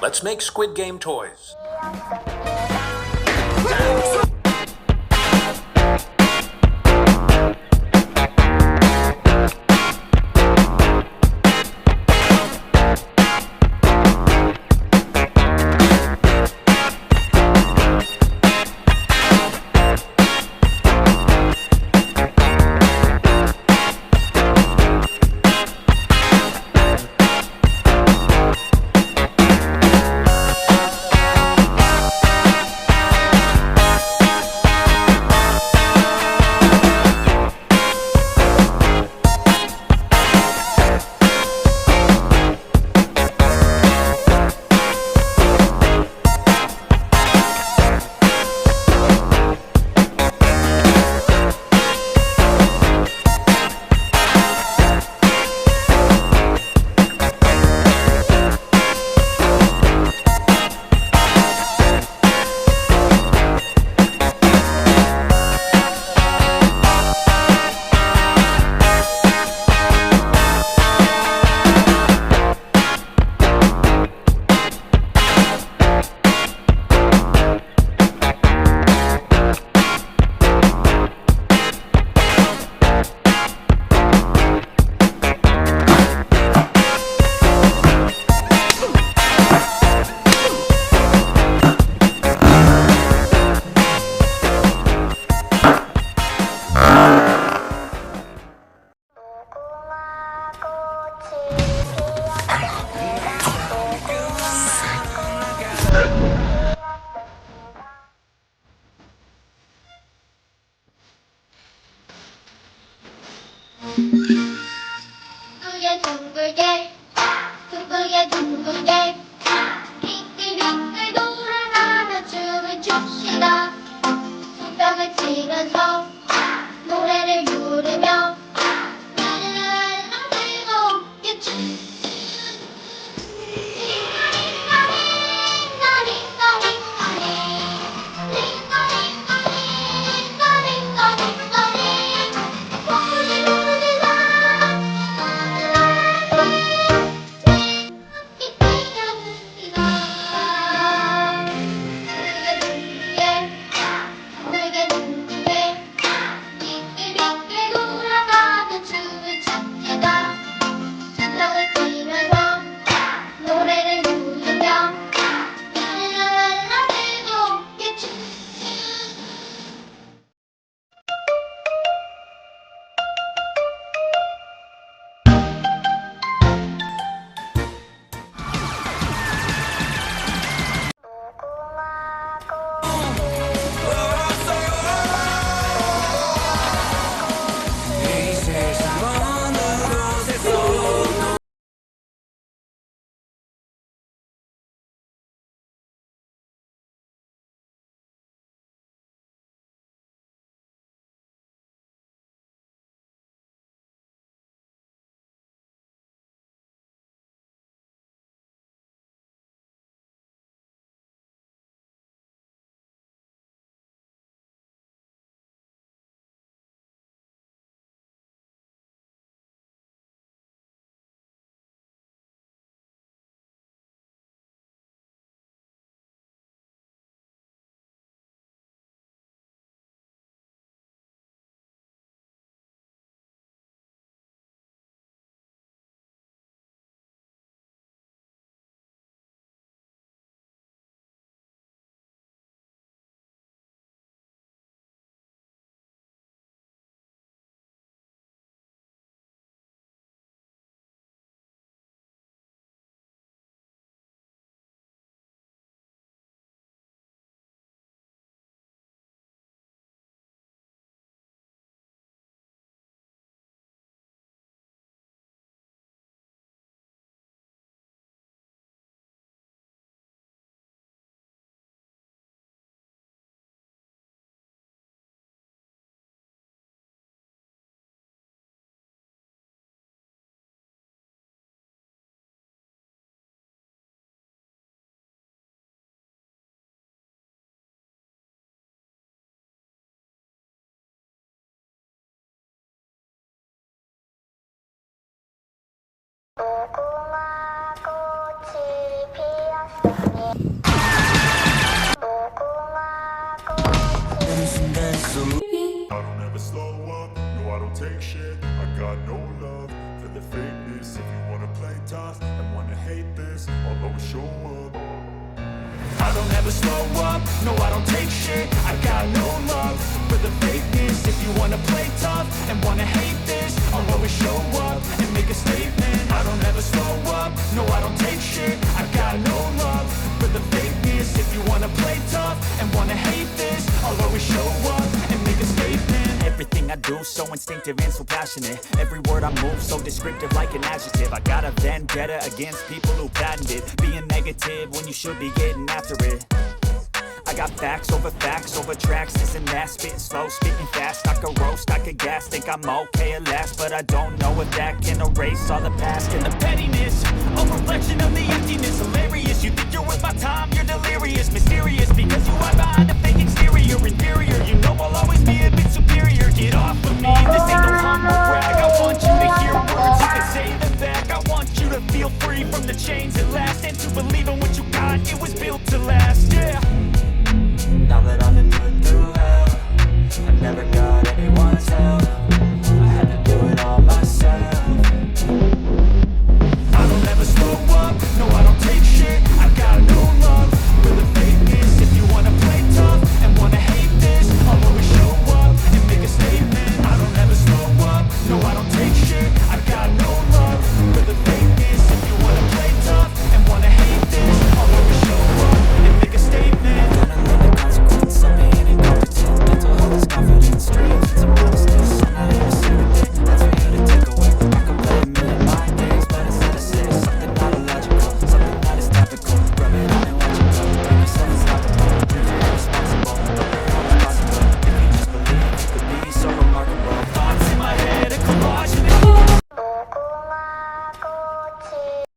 Let's make Squid Game toys. 둥글게 둥글게 둥글게 둥글게 빙글빙글 돌아가며 춤을 춥시다. 손뼉을 치면서 노래를 부르며 랄랄랄라 즐겁게 춤 무궁화 꽃이 피었어. I don't ever slow up, no I don't take shit. I got no love for the fakeness. If you wanna play tough and wanna hate this, I'll always show up. I don't ever slow up, no I don't take shit. I got no love for the fakeness. If you wanna play tough and wanna hate this, I'll always show up and make a statement. I don't ever slow up, no I don't take shit. I got no love for the fakeness. If you wanna play tough and wanna hate this, I'll always show up and make a statement. Everything I do so instinctive and so passionate. Every word I move so descriptive like an adjective. I got a vendetta against people who patented being negative when you should be getting after it. I got facts over tracks, this and that. Spitting slow, spitting fast. I could roast, I could gas. Think I'm okay at last, but I don't know if that can erase all the past. And the pettiness, a reflection of the emptiness. Hilarious, you think you're worth my time, you're delirious. Mysterious, because you are